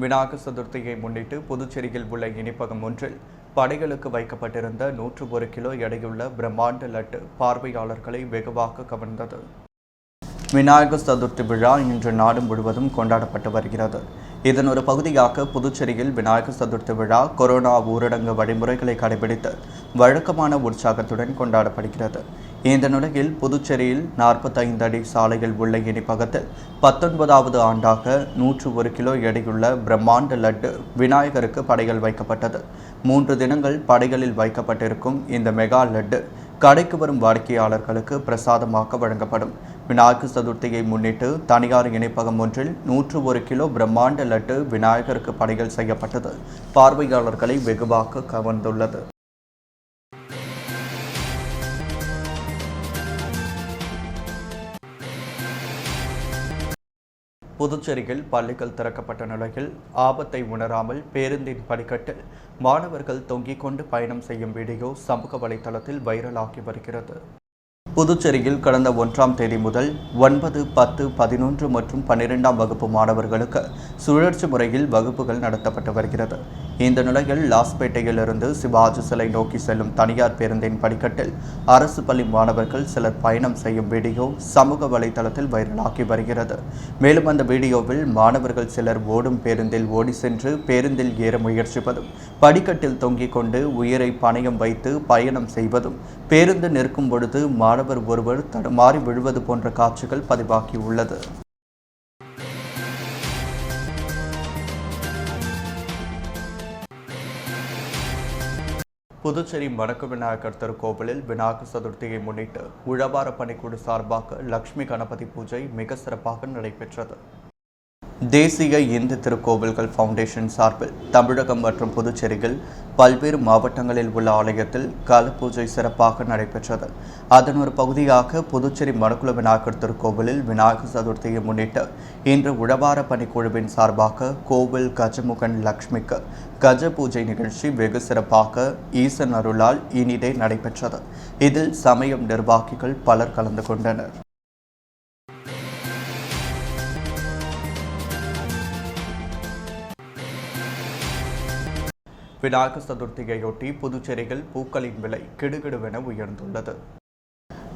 விநாயகர் சதுர்த்தியை முன்னிட்டு புதுச்சேரியில் உள்ள இனிப்பகம் ஒன்றில் படைகளுக்கு வைக்கப்பட்டிருந்த 101 கிலோ எடையுள்ள பிரம்மாண்ட லட்டு பார்வையாளர்களை வெகுவாக கவர்ந்தது. விநாயகர் சதுர்த்தி விழா இன்று நாடு முழுவதும் கொண்டாடப்பட்டு வருகிறது. இதன் ஒரு பகுதியாக புதுச்சேரியில் விநாயகர் சதுர்த்தி விழா கொரோனா ஊரடங்கு வழிமுறைகளை கடைபிடித்து வழக்கமான உற்சாகத்துடன் கொண்டாடப்படுகிறது. இந்த நிலையில் புதுச்சேரியில் 45 அடி சாலையில் உள்ள இனிப்பகத்தில் 19வது ஆண்டாக 101 கிலோ எடையுள்ள பிரம்மாண்ட லட்டு விநாயகருக்கு படைகள் வைக்கப்பட்டது. 3 தினங்கள் படைகளில் வைக்கப்பட்டிருக்கும் இந்த மெகா லட்டு கடைக்கு வரும் வாடிக்கையாளர்களுக்கு பிரசாதமாக வழங்கப்படும். விநாயகர் சதுர்த்தியை முன்னிட்டு தனியார் இணைப்பகம் ஒன்றில் 101 கிலோ பிரம்மாண்ட லட்டு விநாயகருக்கு படைகள் செய்யப்பட்டது பார்வையாளர்களை வெகுவாக கவர்ந்துள்ளது. புதுச்சேரியில் பள்ளிகள் திறக்கப்பட்ட நிலையில் ஆபத்தை உணராமல் பேருந்தின் படிக்கட்டில் மாணவர்கள் தொங்கிக் கொண்டு பயணம் செய்யும் வீடியோ சமூக வலைதளத்தில் வைரலாகி வருகிறது. புதுச்சேரியில் கடந்த 1ஆம் தேதி முதல் 9, 10, 11 மற்றும் 12ஆம் வகுப்பு மாணவர்களுக்கு சுழற்சி முறையில் வகுப்புகள் நடத்தப்பட்டு வருகிறது. இந்த நிலையில் லாஸ்பேட்டையிலிருந்து சிவாஜி சிலை நோக்கி செல்லும் தனியார் பேருந்தின் படிக்கட்டில் அரசு பள்ளி மாணவர்கள் சிலர் பயணம் செய்யும் வீடியோ சமூக வலைதளத்தில் வைரலாகி வருகிறது. மேலும் அந்த வீடியோவில் மாணவர்கள் சிலர் ஓடும் பேருந்தில் ஓடி சென்று பேருந்தில் ஏற முயற்சிப்பதும், படிக்கட்டில் தொங்கிக் கொண்டு உயிரை பணயம் வைத்து பயணம் செய்வதும், பேருந்து நிற்கும் பொழுது மாணவர் ஒருவர் தடுமாறி விழுவது போன்ற காட்சிகள் பதிவாகியுள்ளது. புதுச்சேரி வடக்கு விநாயகர் திருக்கோவிலில் விநாயகர் சதுர்த்தியை முன்னிட்டு உழவார பணிக்குழு சார்பாக லட்சுமி கணபதி பூஜை மிக சிறப்பாக நடைபெற்றது. தேசிய இந்து திருக்கோவில்கள் ஃபவுண்டேஷன் சார்பில் தமிழகம் மற்றும் புதுச்சேரியில் பல்வேறு மாவட்டங்களில் உள்ள ஆலயத்தில் கால பூஜை சிறப்பாக நடைபெற்றது. அதன் ஒரு பகுதியாக புதுச்சேரி மணக்குள விநாயகர் திருக்கோவிலில் விநாயகர் சதுர்த்தியை முன்னிட்டு இன்று உழவார பணிக்குழுவின் சார்பாக கோவில் கஜமுகன் லக்ஷ்மிக்கு கஜ பூஜை நிகழ்ச்சி வெகு சிறப்பாக ஈசன் அருளால் இனிதே நடைபெற்றது. இதில் சமயம் நிர்வாகிகள் பலர் கலந்து கொண்டனர். விநாயகர் சதுர்த்தியையொட்டி புதுச்சேரியில் பூக்களின் விலை கிடுகிடுவென உயர்ந்துள்ளது.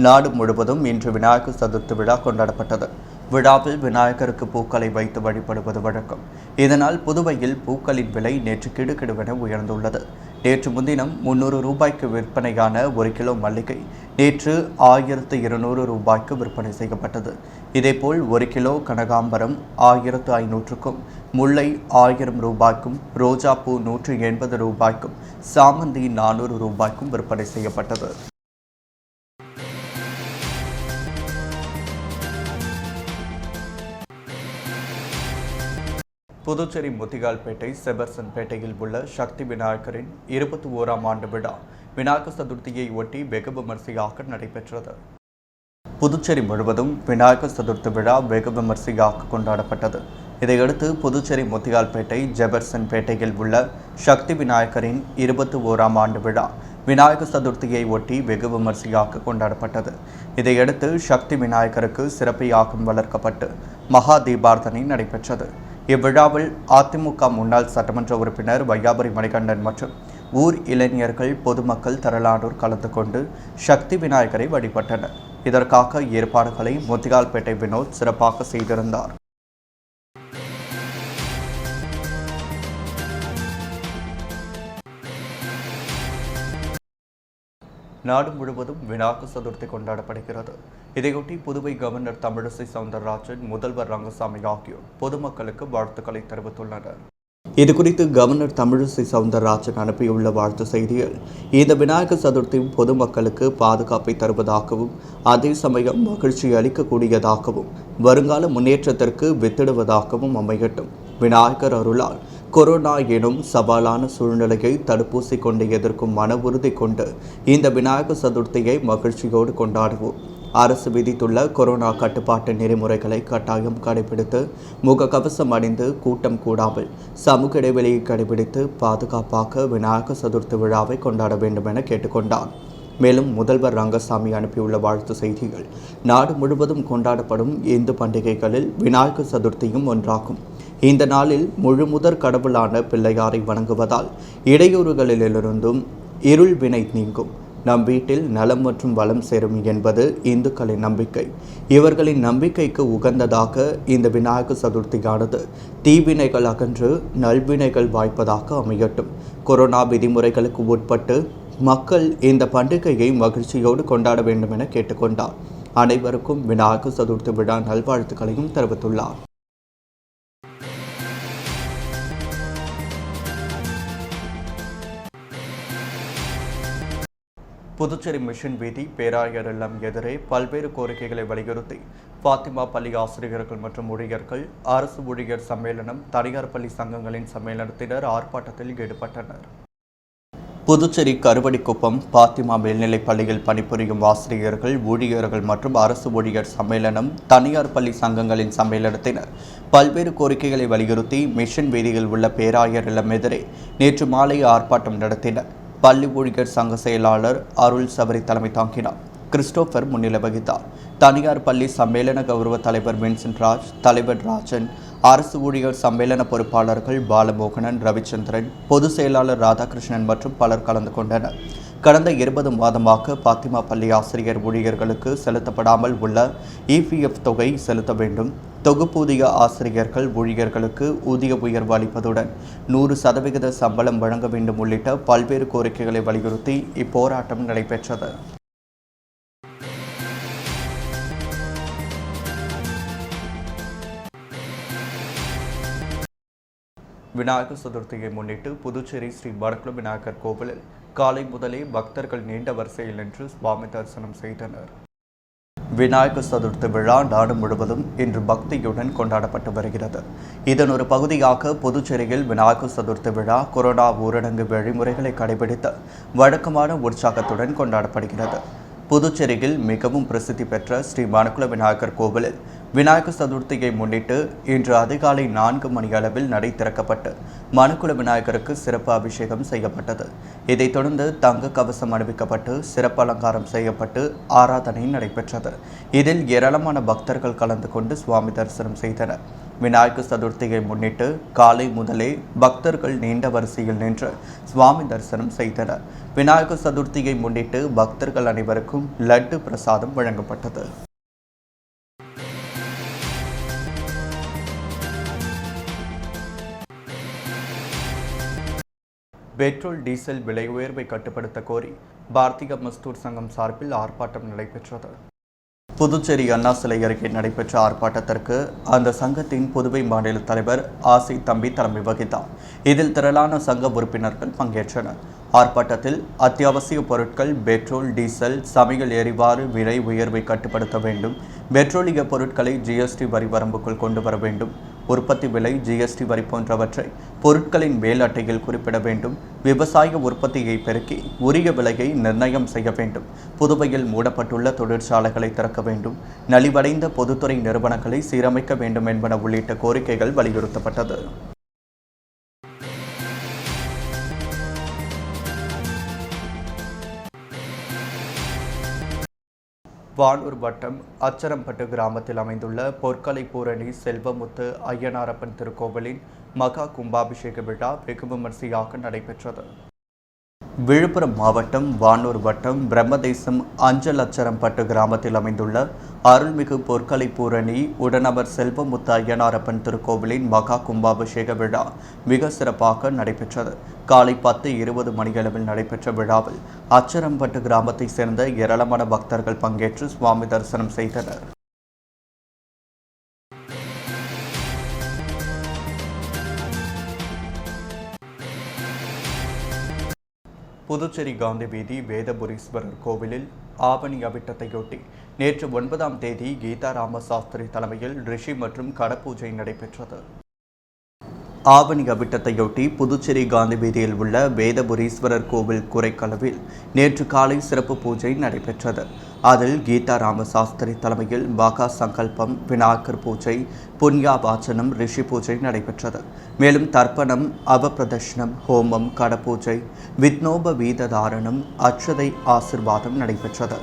நாடு முழுவதும் இன்று விநாயகர் சதுர்த்தி விழா கொண்டாடப்பட்டது. விழாவில் விநாயகருக்கு பூக்களை வைத்து வழிபடுவது வழக்கம். இதனால் புதுவையில் பூக்களின் விலை நேற்று கிடுகிடுவென உயர்ந்துள்ளது. நேற்று முன்தினம் 300 ரூபாய்க்கு விற்பனையான 1 கிலோ மல்லிகை நேற்று 1200 ரூபாய்க்கு விற்பனை செய்யப்பட்டது. இதேபோல் 1 கிலோ கனகாம்பரம் 1500க்கும், முல்லை 1000 ரூபாய்க்கும், ரோஜாப்பூ 180 ரூபாய்க்கும், சாமந்தி 400 ரூபாய்க்கும் விற்பனை செய்யப்பட்டது. புதுச்சேரி முத்திகால்பேட்டை செபர்சன் பேட்டையில் உள்ள சக்தி விநாயகரின் 21ஆம் ஆண்டு விழா விநாயகர் சதுர்த்தியை ஒட்டி வெகு விமர்சையாக நடைபெற்றது. புதுச்சேரி முழுவதும் விநாயகர் சதுர்த்தி விழா வெகு விமர்சையாக கொண்டாடப்பட்டது. இதையடுத்து புதுச்சேரி முத்திகால்பேட்டை ஜெபர்சன் பேட்டையில் உள்ள சக்தி விநாயகரின் 21ஆம் ஆண்டு விழா விநாயகர் சதுர்த்தியை ஒட்டி வெகு விமர்சையாக கொண்டாடப்பட்டது. இதையடுத்து சக்தி விநாயகருக்கு சிறப்பு யாகம் வளர்க்கப்பட்டு மகா தீபார்த்தனை நடைபெற்றது. இவ்விழாவில் அதிமுக முன்னாள் சட்டமன்ற உறுப்பினர் வையாபுரி மணிகண்டன் மற்றும் ஊர் இளைஞர்கள், பொதுமக்கள் திரளானோர் கலந்து கொண்டு சக்தி விநாயகரை வழிபட்டனர். இதற்காக ஏற்பாடுகளை முத்திகால்பேட்டை வினோத் சிறப்பாக செய்திருந்தார். நாடு முழுவதும் விநாயகர் சதுர்த்தி கொண்டாடப்படுகிறது. இதையொட்டி புதுவை கவர்னர் தமிழிசை சவுந்தரராஜன், முதல்வர் ரங்கசாமி ஆகியோர் பொதுமக்களுக்கு வாழ்த்துக்களை தெரிவித்துள்ளனர். இதுகுறித்து கவர்னர் தமிழிசை சவுந்தரராஜன் அனுப்பியுள்ள வாழ்த்து செய்தியில், இந்த விநாயகர் சதுர்த்தி பொதுமக்களுக்கு பாதுகாப்பை தருவதாகவும், அதே சமயம் மகிழ்ச்சி அளிக்கக்கூடியதாகவும், வருங்கால முன்னேற்றத்திற்கு வித்திடுவதாகவும் அமையட்டும். விநாயகர் அருளால் கொரோனா எனும் சவாலான சூழ்நிலையை தடுப்பூசி கொண்டு எதிர்க்கும் மன உறுதி கொண்டு இந்த விநாயகர் சதுர்த்தியை மகிழ்ச்சியோடு கொண்டாடுவோம். அரசு விதித்துள்ள கொரோனா கட்டுப்பாட்டு நெறிமுறைகளை கட்டாயம் கடைபிடித்து, முகக்கவசம் அணிந்து, கூட்டம் கூடாமல் சமூக இடைவெளியை கடைபிடித்து பாதுகாப்பாக விநாயகர் சதுர்த்தி விழாவை கொண்டாட வேண்டும் என கேட்டுக்கொண்டார். மேலும் முதல்வர் ரங்கசாமி அனுப்பியுள்ள வாழ்த்து செய்திகள், நாடு முழுவதும் கொண்டாடப்படும் இந்து பண்டிகைகளில் விநாயகர் சதுர்த்தியும் ஒன்றாகும். இந்த நாளில் முழுமுதற் கடவுளான பிள்ளையாரை வணங்குவதால் இடையூறுகளிலிருந்தும் இருள் வினை நீங்கும், நம் வீட்டில் நலம் மற்றும் வளம் சேரும் என்பது இந்துக்களின் நம்பிக்கை. இவர்களின் நம்பிக்கைக்கு உகந்ததாக இந்த விநாயகர் சதுர்த்தியானது தீவினைகள் அகன்று நல்வினைகள் வாய்ப்பதாக அமையட்டும். கொரோனா விதிமுறைகளுக்கு உட்பட்டு மக்கள் இந்த பண்டிகையை மகிழ்ச்சியோடு கொண்டாட வேண்டும் என கேட்டுக்கொண்டார். அனைவருக்கும் விநாயகர் சதுர்த்தி விழா நல்வாழ்த்துக்களையும் தெரிவித்துள்ளார். புதுச்சேரி மிஷன் வீதி பேராயர் இல்லம் எதிரே பல்வேறு கோரிக்கைகளை வலியுறுத்தி பாத்திமா பள்ளி ஆசிரியர்கள் மற்றும் ஊழியர்கள், அரசு ஊழியர் சம்மேளனம், தனியார் பள்ளி சங்கங்களின் சம்மேளனத்தினர் ஆர்ப்பாட்டத்தில் ஈடுபட்டனர். புதுச்சேரி கருவடிக்குப்பம் பாத்திமா மேல்நிலைப் பள்ளியில் பணிபுரியும் ஆசிரியர்கள், ஊழியர்கள் மற்றும் அரசு ஊழியர் சம்மேளனம், தனியார் பள்ளி சங்கங்களின் சம்மேளனத்தினர் பல்வேறு கோரிக்கைகளை வலியுறுத்தி மிஷன் வீதியில் உள்ள பேராயர் இல்லம் எதிரே நேற்று மாலை ஆர்ப்பாட்டம் நடத்தினர். பள்ளி ஊழியர் சங்க செயலாளர் அருள் சபரி தலைமை தாங்கினார். கிறிஸ்டோபர் முன்னிலை வகித்தார். தனியார் பள்ளி சம்மேளன கௌரவ தலைவர் வின்சென்ட் ராஜ், தலைவர் ராஜன், அரசு ஊழியர் சம்மேளன பொறுப்பாளர்கள் பாலமோகனன், ரவிச்சந்திரன், பொதுச் செயலாளர் ராதாகிருஷ்ணன் மற்றும் பலர் கலந்து கொண்டனர். கடந்த 20 மாதமாக பாத்திமா பள்ளி ஆசிரியர் ஊழியர்களுக்கு செலுத்தப்படாமல் உள்ள EPF தொகை செலுத்த வேண்டும், தொகுப்பூதிய ஆசிரியர்கள் ஊழியர்களுக்கு ஊதிய உயர்வு அளிப்பதுடன் 100% சம்பளம் வழங்க வேண்டும் உள்ளிட்ட பல்வேறு கோரிக்கைகளை வலியுறுத்தி இப்போராட்டம் நடைபெற்றது. விநாயகர் சதுர்த்தியை முன்னிட்டு புதுச்சேரி ஸ்ரீ வடக்குல விநாயகர் கோவிலில் காலை முதலே பக்தர்கள் நீண்ட வரிசையில் நின்று சுவாமி தரிசனம் செய்தனர். விநாயகர் சதுர்த்தி விழா நாடு முழுவதும் இன்று பக்தியுடன் கொண்டாடப்பட்டு வருகிறது. இதன் ஒரு பகுதியாக புதுச்சேரியில் விநாயகர் சதுர்த்தி விழா கொரோனா ஊரடங்கு வழிமுறைகளை கடைபிடித்து வழக்கமான உற்சாகத்துடன் கொண்டாடப்படுகிறது. புதுச்சேரியில் மிகவும் பிரசித்தி பெற்ற ஸ்ரீ வடக்குல விநாயகர் கோவிலில் விநாயகர் சதுர்த்தியை முன்னிட்டு இன்று அதிகாலை 4 மணி அளவில் நடை திறக்கப்பட்டு மணக்குள விநாயகருக்கு சிறப்பு அபிஷேகம் செய்யப்பட்டது. இதைத் தொடர்ந்து தங்க கவசம் அணிவிக்கப்பட்டு சிறப்பு அலங்காரம் செய்யப்பட்டு ஆராதனை நடைபெற்றது. இதில் ஏராளமான பக்தர்கள் கலந்து கொண்டு சுவாமி தரிசனம் செய்தனர். விநாயகர் சதுர்த்தியை முன்னிட்டு காலை முதலே பக்தர்கள் நீண்ட வரிசையில் நின்று சுவாமி தரிசனம் செய்தனர். விநாயகர் சதுர்த்தியை முன்னிட்டு பக்தர்கள் அனைவருக்கும் லட்டு பிரசாதம் வழங்கப்பட்டது. பெட்ரோல், டீசல் விலை உயர்வை கட்டுப்படுத்த கோரி பாரதிய மஸ்தூர் சங்கம் சார்பில் ஆர்ப்பாட்டம் நடைபெற்றது. புதுச்சேரி அண்ணா சிலை அருகே நடைபெற்ற ஆர்ப்பாட்டத்திற்கு அந்த சங்கத்தின் புதுவை மாநில தலைவர் ஆசை தம்பி தலைமை வகித்தார். இதில் திரளான சங்க உறுப்பினர்கள் பங்கேற்றனர். ஆர்ப்பாட்டத்தில் அத்தியாவசிய பொருட்கள், பெட்ரோல், டீசல், சமையல் எரிவாயு விலை உயர்வை கட்டுப்படுத்த வேண்டும், பெட்ரோலிய பொருட்களை GST வரி வரம்புக்குள் கொண்டு வர வேண்டும், உற்பத்தி விலை, GST வரி போன்றவற்றை பொருட்களின் மேல் அட்டையில் குறிப்பிட வேண்டும், விவசாய உற்பத்தியை பெருக்கி உரிய விலையை நிர்ணயம் செய்ய வேண்டும், புதுவையில் மூடப்பட்டுள்ள தொழிற்சாலைகளை திறக்க வேண்டும், நலிவடைந்த பொதுத்துறை நிறுவனங்களை சீரமைக்க வேண்டும் என்பன உள்ளிட்ட கோரிக்கைகள் வலியுறுத்தப்பட்டது. வானூர் வட்டம் அச்சரம்பட்டு கிராமத்தில் அமைந்துள்ள பொற்கலை பூரணி செல்வமுத்து ஐயனாரப்பன் திருக்கோவிலின் மகா கும்பாபிஷேக விழா வெகு விமரிசையாக நடைபெற்றது. விழுப்புரம் மாவட்டம் வானூர் வட்டம் பிரம்மதேசம் அஞ்சல் அச்சரம்பட்டு கிராமத்தில் அமைந்துள்ள அருள்மிகு பொற்கலை பூரணி உடனவர் செல்வமுத்து ஐயனாரப்பன் திருக்கோவிலின் மகா கும்பாபிஷேக விழா மிக சிறப்பாக நடைபெற்றது. காலை 10:20 மணியளவில் நடைபெற்ற விழாவில் அச்சரம்பட்டு கிராமத்தை சேர்ந்த ஏராளமான பக்தர்கள் பங்கேற்று சுவாமி தரிசனம் செய்தனர். புதுச்சேரி காந்தி வீதி வேதபுரீஸ்வரர் கோவிலில் ஆவணி அவிட்டத்தையொட்டி நேற்று 9ஆம் தேதி கீதா ராமசாஸ்திரி தலைமையில் ரிஷி மற்றும் கடப்பூஜை நடைபெற்றது. ஆவணி அவிட்டத்தையொட்டி புதுச்சேரி காந்தி வீதியில் உள்ள வேதபுரீஸ்வரர் கோவில் குறைக்களவில் நேற்று காலை சிறப்பு பூஜை நடைபெற்றது. அதில் கீதா ராமசாஸ்திரி தலைமையில் மகா சங்கல்பம், விநாயகர் பூஜை, புண்ணியா வாச்சனம், ரிஷி பூஜை நடைபெற்றது. மேலும் தர்ப்பணம், அவப்பிரதர்ஷனம், ஹோமம், கடப்பூஜை, வித்னோப வீத தாரணம், அட்சதை ஆசிர்வாதம் நடைபெற்றது.